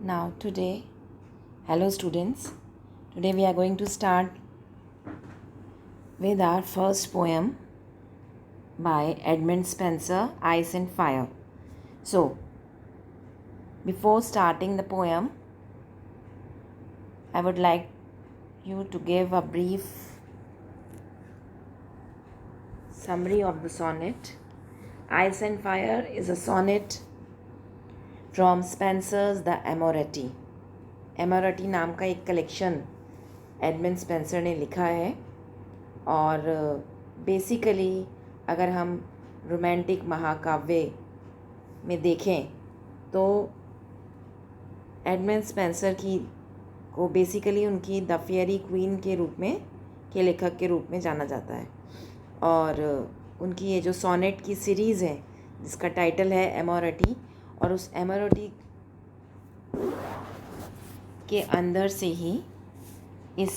Now, today, hello students. Today we are going to start with our first poem by Edmund Spenser, Ice and Fire. So, before starting the poem, I would like you to give a brief summary of the sonnet. Ice and Fire is a sonnet from Spenser's The Amorati. एमोरेटी नाम का एक collection Edmund Spenser ने लिखा है और basically अगर हम romantic महाकाव्य में देखें तो एडमंड स्पेंसर को बेसिकली उनकी द फेयरी क्वीन के रूप में के लेखक के रूप में जाना जाता है। और उनकी ये जो सोनेट की सीरीज़ है जिसका टाइटल है एमोरेटी, और उस एमोरेटी के अंदर से ही इस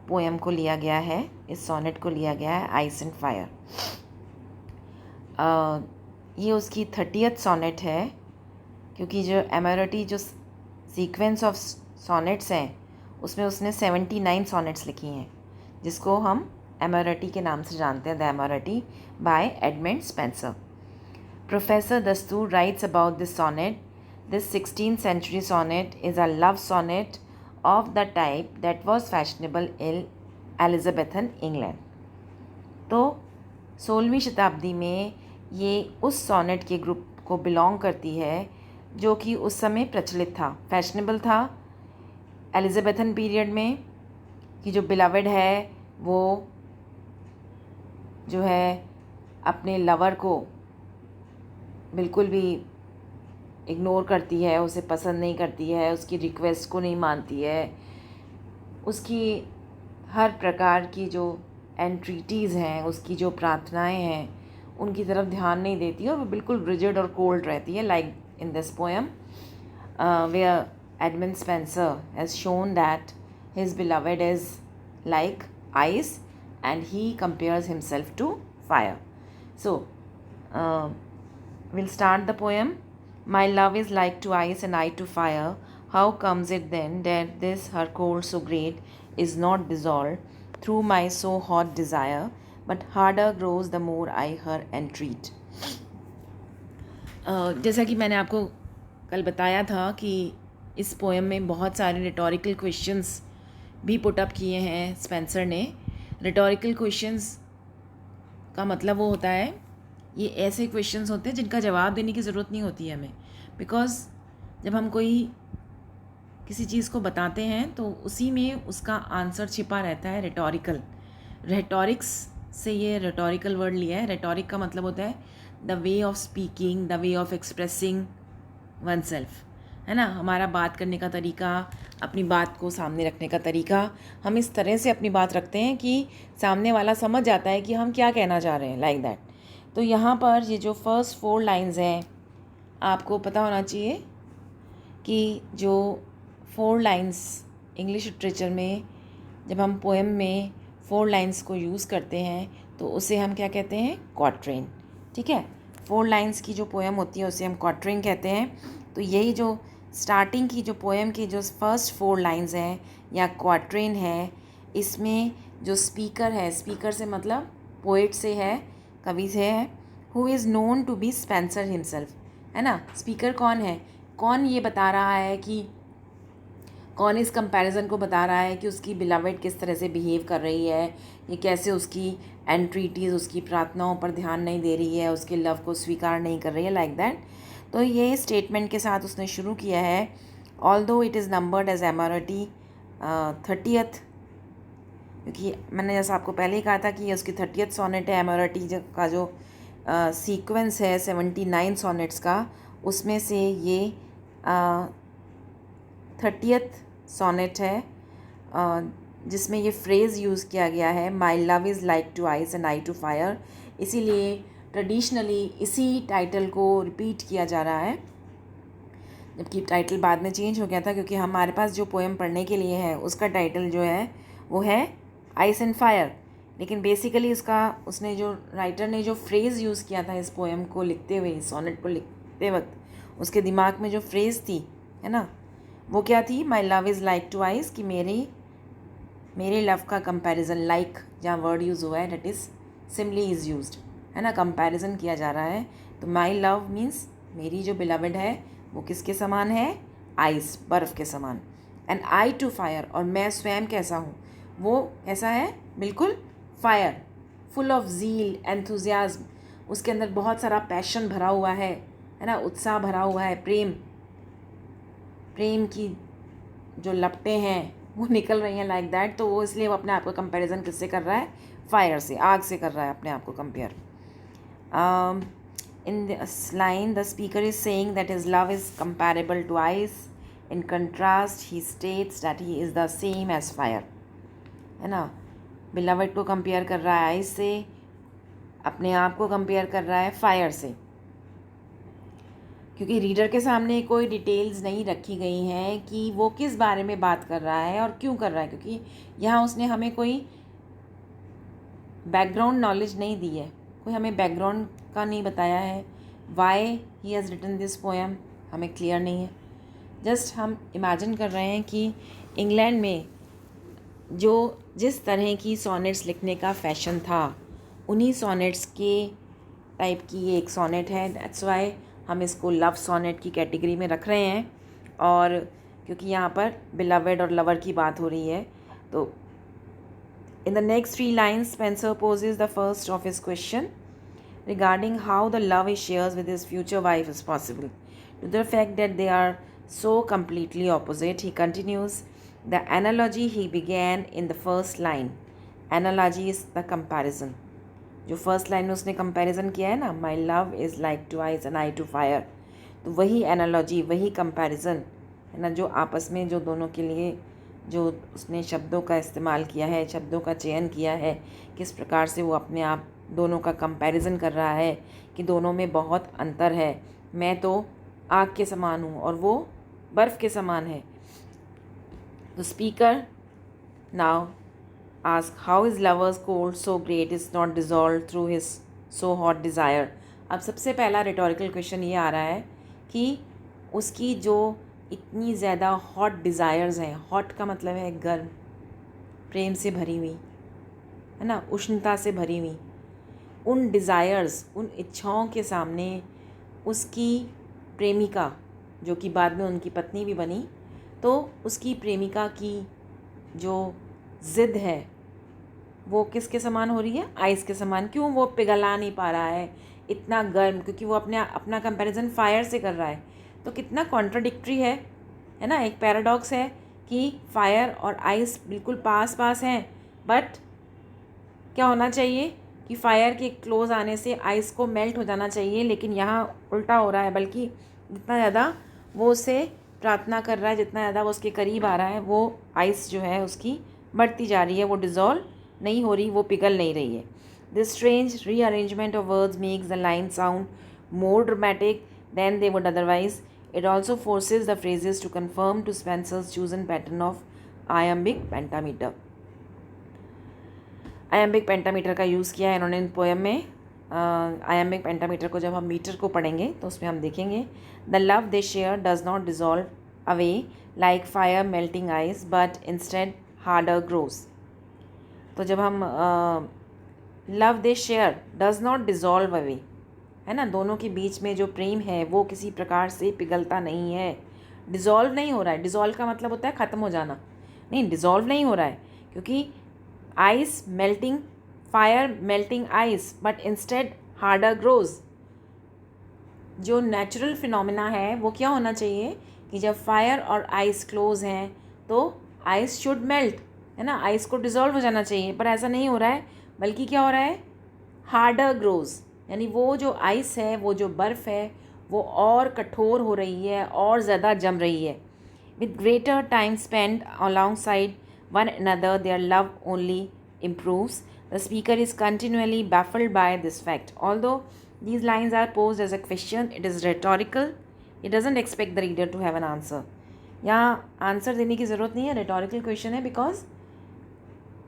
पोएम को लिया गया है, इस सोनेट को लिया गया है, आइस एंड फायर। ये उसकी 30th सोनेट है, क्योंकि जो एमोरेटी जो सीक्वेंस ऑफ सोनेट्स हैं उसमें उसने 79 सोनेट्स लिखी हैं, जिसको हम एमोरेटी के नाम से जानते हैं, the Amoretti by Edmund Spenser. Professor Dastur writes about this sonnet, this 16th century sonnet is a love sonnet of the type that was fashionable in Elizabethan England। तो 16वीं शताब्दी में ये उस सोनेट के ग्रुप को बिलोंग करती है जो कि उस समय प्रचलित था, फैशनेबल था एलिज़ाबेथन पीरियड में, कि जो बिलवेड है वो जो है अपने लवर को बिल्कुल भी इग्नोर करती है, उसे पसंद नहीं करती है, उसकी रिक्वेस्ट को नहीं मानती है, उसकी हर प्रकार की जो एंट्रीटीज़ हैं, उसकी जो प्रार्थनाएं हैं, उनकी तरफ ध्यान नहीं देती है और वो बिल्कुल रिजिड और कोल्ड रहती है, like in this poem where Edmund Spenser has shown that his beloved is like ice and he compares himself to fire. So will start the poem. My love is like to ice and I to fire. How comes it then that this her cold so great is not dissolved through my so hot desire, but harder grows the more I her entreat? जैसा कि मैंने आपको कल बताया था कि इस poem में बहुत सारे रिटोरिकल क्वेश्चंस भी पुट अप किए हैं स्पेंसर ने। रिटोरिकल क्वेश्चंस का मतलब वो होता है, ये ऐसे क्वेश्चंस होते हैं जिनका जवाब देने की ज़रूरत नहीं होती है हमें, बिकॉज़ जब हम किसी चीज़ को बताते हैं तो उसी में उसका आंसर छिपा रहता है। रिटोरिकल, रेटोरिक्स से ये रेटोरिकल वर्ड लिया है। रेटोरिक का मतलब होता है the way of speaking, the way of expressing one self, है ना। हमारा बात करने का तरीका, अपनी बात को सामने रखने का तरीका, हम इस तरह से अपनी बात रखते हैं कि सामने वाला समझ जाता है कि हम क्या कहना चाह रहे हैं, लाइक दैट। तो यहाँ पर ये जो फर्स्ट 4 लाइन्स हैं, आपको पता होना चाहिए कि जो 4 लाइन्स इंग्लिश लिटरेचर में जब हम पोएम में 4 लाइन्स को यूज़ करते हैं तो उसे हम क्या कहते हैं, क्वाट्रेन। ठीक है, 4 लाइन्स की जो पोएम होती है उसे हम क्वाट्रेन कहते हैं। तो यही जो स्टार्टिंग की जो पोएम की जो फर्स्ट 4 लाइन्स हैं या क्वाट्रेन है, इसमें जो स्पीकर है, स्पीकर से मतलब पोएट से है, कवि से है, who is known to be Spenser himself, है ना। स्पीकर कौन है, कौन ये बता रहा है कि कौन इस कंपैरिजन को बता रहा है कि उसकी बिलवेड किस तरह से बिहेव कर रही है, ये कैसे उसकी एंट्रीटीज़, उसकी प्रार्थनाओं पर ध्यान नहीं दे रही है, उसके लव को स्वीकार नहीं कर रही है, लाइक दैट। तो ये स्टेटमेंट के साथ उसने शुरू किया है, although it is numbered as Amoretti 30th, क्योंकि मैंने जैसा आपको पहले ही कहा था कि ये उसकी 30th सोनेट है। एमोरेटी का जो सीक्वेंस है 79 सोनेट्स का, उसमें से ये 30th सोनेट है, जिसमें ये फ्रेज़ यूज़ किया गया है, my love is like to ice and I to fire. इसीलिए ट्रेडिशनली इसी टाइटल को रिपीट किया जा रहा है, जबकि टाइटल बाद में चेंज हो गया था, क्योंकि हमारे पास जो पोएम पढ़ने के लिए है उसका टाइटल जो है वो है आइस एंड फायर। लेकिन बेसिकली उसने जो राइटर ने जो फ्रेज़ यूज़ किया था इस पोएम को लिखते हुए, इस सोनेट को लिखते वक्त, उसके दिमाग में जो फ्रेज़ थी, है ना, वो क्या थी? My love is like to ice, कि मेरे लव का कंपैरिजन, लाइक जहाँ वर्ड यूज़ हुआ है that is simile is used, है ना, कंपैरिजन किया जा रहा है। तो माई लव मीन्स मेरी जो बिलवड है वो किसके समान है? आइस, बर्फ़ के समान। एंड आई टू फायर, और मैं स्वयं कैसा हूँ? वो कैसा है? बिल्कुल fire, full of zeal, enthusiasm, उसके अंदर बहुत सारा पैशन भरा हुआ है ना, उत्साह भरा हुआ है, प्रेम की जो लपटें हैं वो निकल रही हैं लाइक दैट। तो वो इसलिए वो अपने आप को कंपैरिजन किससे कर रहा है? फायर से, आग से कर रहा है अपने आप को compare. In this line the speaker is saying that his love is comparable to ice. In contrast he states that he is the same as fire, है ना। बिलवड को कंपेयर कर रहा है आइस से, अपने आप को कंपेयर कर रहा है फायर से। क्योंकि रीडर के सामने कोई डिटेल्स नहीं रखी गई हैं कि वो किस बारे में बात कर रहा है और क्यों कर रहा है, क्योंकि यहाँ उसने हमें कोई बैकग्राउंड नॉलेज नहीं दी है, कोई हमें बैकग्राउंड का नहीं बताया है। Why he has written this poem हमें क्लियर नहीं है। जस्ट हम इमेजिन कर रहे हैं कि इंग्लैंड में जिस तरह की सॉनेट्स लिखने का फैशन था, उन्हीं सॉनेट्स के टाइप की ये एक सॉनेट है। दैट्स वाई हम इसको लव सॉनेट की कैटेगरी में रख रहे हैं। और क्योंकि यहाँ पर बिलवड और लवर की बात हो रही है, तो in the next 3 lines Spencer poses the first of his question regarding how the love he shares with his future wife is possible. To the fact that they are so completely opposite, he continues the analogy he began in the first line. Analogy is the comparison. जो first line में उसने comparison किया है ना, my love is like to ice and I to fire, तो वही analogy, वही comparison है ना, जो आपस में जो दोनों के लिए जो उसने शब्दों का इस्तेमाल किया है, शब्दों का चयन किया है, किस प्रकार से वो अपने आप दोनों का कंपैरिजन कर रहा है कि दोनों में बहुत अंतर है। मैं तो आग के समान हूँ और वो बर्फ़ के समान है। The speaker now ask how his lover's cold so great is not dissolved through his so hot desire. अब सबसे पहला रिटोरिकल क्वेश्चन ये आ रहा है कि उसकी जो इतनी ज़्यादा हॉट डिज़ायर्स हैं, हॉट का मतलब है गर्म, प्रेम से भरी हुई, है ना, उष्णता से भरी हुई, उन डिज़ायर्स, उन इच्छाओं के सामने उसकी प्रेमिका, जो कि बाद में उनकी पत्नी भी बनी, तो उसकी प्रेमिका की जो ज़िद है वो किसके समान हो रही है? आइस के समान। क्यों? वो पिघला नहीं पा रहा है इतना गर्म, क्योंकि वो अपना कंपैरिजन फायर से कर रहा है। तो कितना कॉन्ट्राडिक्टरी है ना, एक पैराडॉक्स है कि फायर और आइस बिल्कुल पास पास हैं, बट क्या होना चाहिए कि फायर के क्लोज आने से आइस को मेल्ट हो जाना चाहिए, लेकिन यहाँ उल्टा हो रहा है। बल्कि जितना ज़्यादा वो उसे प्रार्थना कर रहा है, जितना ज़्यादा वो उसके करीब आ रहा है, वो आइस जो है उसकी बढ़ती जा रही है, वो डिज़ोल्व नहीं हो रही, वो पिघल नहीं रही है। This strange rearrangement of words makes the line sound more dramatic than they would otherwise. It also forces the phrases to conform to Spencer's chosen pattern of iambic pentameter. iambic pentameter का use किया है इन्होंने इन poem में। iambic pentameter को जब हम metre को पढ़ेंगे तो उसमें हम देखेंगे the love they share does not dissolve away like fire melting ice but instead harder grows. तो जब हम love they share does not dissolve away, है ना, दोनों के बीच में जो प्रेम है वो किसी प्रकार से पिघलता नहीं है, डिज़ोल्व नहीं हो रहा है। डिज़ोल्व का मतलब होता है ख़त्म हो जाना, नहीं, डिज़ोल्व नहीं हो रहा है, क्योंकि ice melting, fire melting ice but instead harder grows. जो नेचुरल फिनोमिना है वो क्या होना चाहिए कि जब फायर और आइस क्लोज हैं तो आइस शुड मेल्ट, है ना, आइस को डिज़ोल्व हो जाना चाहिए, पर ऐसा नहीं हो रहा है, बल्कि क्या हो रहा है? हार्डर ग्रोज, यानी वो जो आइस है, वो जो बर्फ़ है, वो और कठोर हो रही है और ज़्यादा जम रही है। With greater time spend along side one another their love only improves. The speaker is continually baffled by this fact. Although these lines are posed as a question, it is rhetorical. It doesn't expect the reader to have an answer. यहाँ answer देने की ज़रूरत नहीं है, rhetorical question है, because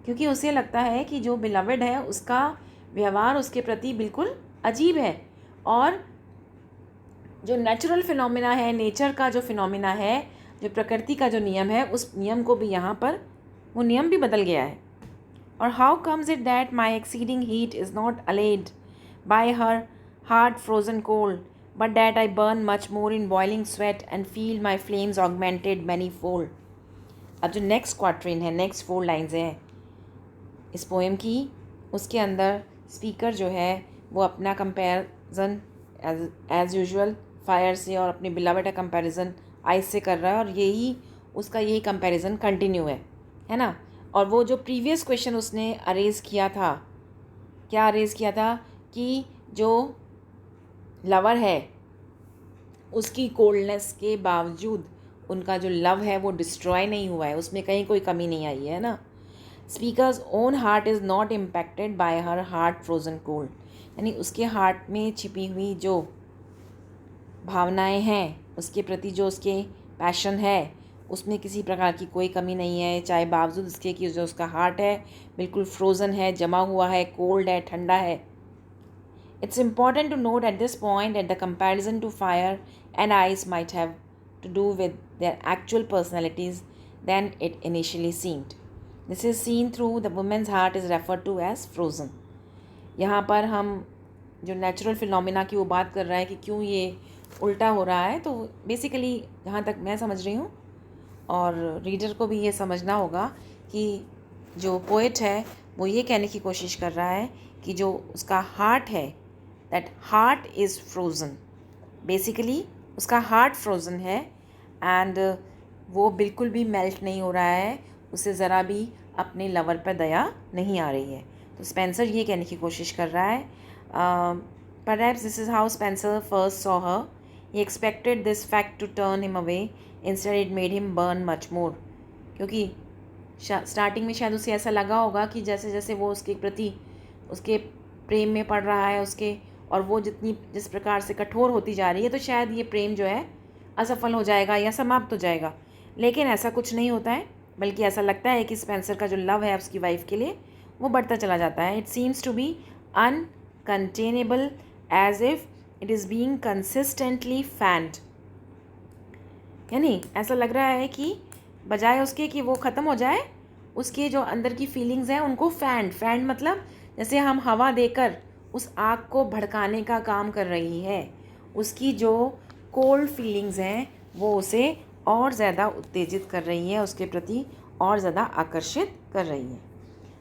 क्योंकि उसे लगता है कि जो बिलवड है उसका व्यवहार उसके प्रति बिल्कुल अजीब है, और जो नेचुरल फिनोमिना है, नेचर का जो फिनोमिना है, जो प्रकृति का जो नियम है उस नियम को भी यहाँ पर वो नियम भी बदल गया है। और how comes it that my exceeding heat is not allayed by her hard frozen cold but that I burn much more in boiling sweat and feel my flames augmented manifold. अब जो next क्वार्टरिन है, next 4 lines हैं इस poem की, उसके अंदर speaker जो है वो अपना कंपैरिजन एज यूजुअल फायर से और अपने बिलवेड का कंपैरिजन आइस से कर रहा है, और यही कंपैरिजन कंटिन्यू है ना। और वो जो प्रीवियस क्वेश्चन उसने अरेज किया था, क्या अरेज किया था कि जो लवर है उसकी कोल्डनेस के बावजूद उनका जो लव है वो डिस्ट्रॉय नहीं हुआ है, उसमें कहीं कोई कमी नहीं आई है ना। Speakers own heart is not impacted by her heart frozen cold, यानी उसके हार्ट में छिपी हुई जो भावनाएं हैं, उसके प्रति जो उसके पैशन है, उसमें किसी प्रकार की कोई कमी नहीं है, चाहे बावजूद उसके कि जो उसका हार्ट है बिल्कुल फ्रोज़न है, जमा हुआ है, कोल्ड है, ठंडा है। It's important to note at this point that the comparison to fire and ice might have to do with their actual personalities than it initially seemed. This is seen through the woman's heart is referred to as frozen. यहाँ पर हम जो natural phenomena की वो बात कर रहा है कि क्यों ये उल्टा हो रहा है, तो बेसिकली जहाँ तक मैं समझ रही हूँ और रीडर को भी ये समझना होगा कि जो पोएट है वो ये कहने की कोशिश कर रहा है कि जो उसका हार्ट है, that heart is frozen, basically उसका हार्ट फ्रोज़न है एंड वो बिल्कुल भी मेल्ट नहीं हो रहा है, उसे ज़रा भी अपने लवर पर दया नहीं आ रही है। तो स्पेंसर ये कहने की कोशिश कर रहा है, perhaps this is how Spenser first saw her, he expected this fact to turn him away, instead it made him burn much more. क्योंकि स्टार्टिंग में शायद उसे ऐसा लगा होगा कि जैसे जैसे वो उसके प्रति उसके प्रेम में पड़ रहा है उसके, और वो जिस प्रकार से कठोर होती जा रही है, तो शायद ये प्रेम जो है असफल हो जाएगा या समाप्त हो जाएगा। लेकिन ऐसा कुछ नहीं होता है, बल्कि ऐसा लगता है कि स्पेंसर का जो लव है उसकी वाइफ के लिए वो बढ़ता चला जाता है। It seems to be uncontainable as if it is being consistently fanned, यानी ऐसा लग रहा है कि बजाय उसके कि वो ख़त्म हो जाए, उसके जो अंदर की फीलिंग्स हैं उनको फैंड मतलब जैसे हम हवा देकर उस आग को भड़काने का काम कर रही है। उसकी जो कोल्ड फीलिंग्स हैं वो उसे और ज़्यादा उत्तेजित कर रही है, उसके प्रति और ज़्यादा आकर्षित कर रही है।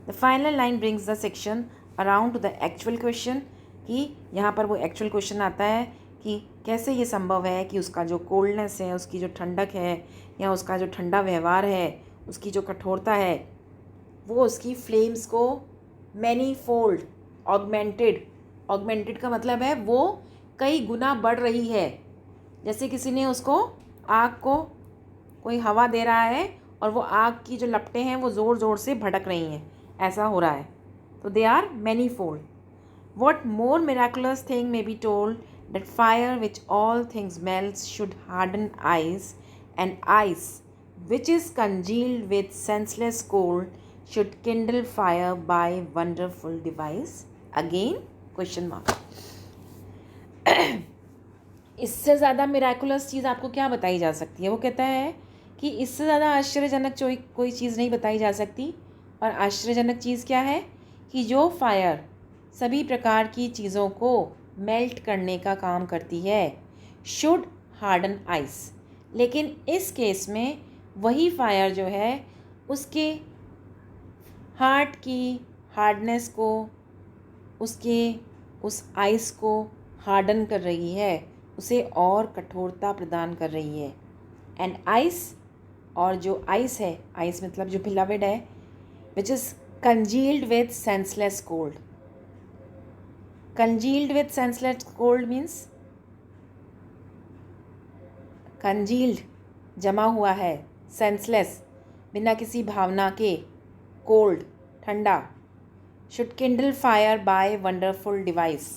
The final line brings the section around two the actual question, कि यहाँ पर वो एक्चुअल क्वेश्चन आता है कि कैसे ये संभव है कि उसका जो कोल्डनेस है, उसकी जो ठंडक है, या उसका जो ठंडा व्यवहार है, उसकी जो कठोरता है, वो उसकी फ्लेम्स को मैनी फोल्ड ऑगमेंटेड का मतलब है वो कई गुना बढ़ रही है। जैसे किसी ने उसको आग को कोई हवा दे रहा है और वो आग की जो लपटें हैं वो ज़ोर ज़ोर से भड़क रही हैं, ऐसा हो रहा है। तो they are manifold. What more miraculous thing may be told that fire which all things melts should harden ice, and ice which is congealed with senseless cold should kindle fire by wonderful device. Again question mark. इससे ज़्यादा miraculous चीज़ आपको क्या बताई जा सकती है? वो कहता है कि इससे ज़्यादा आश्चर्यजनक कोई चीज़ नहीं बताई जा सकती। और आश्चर्यजनक चीज़ क्या है कि जो फायर सभी प्रकार की चीज़ों को मेल्ट करने का काम करती है, शुड हार्डन आइस। लेकिन इस केस में वही फायर जो है उसके हार्ट की हार्डनेस को, उसके उस आइस को हार्डन कर रही है, उसे और कठोरता प्रदान कर रही है। एंड आइस, और जो आइस है, आइस मतलब जो बिलवेड है, which is congealed with senseless cold. Congealed with senseless cold means congealed जमा हुआ है, senseless बिना किसी भावना के, cold ठंडा, should kindle fire by wonderful device।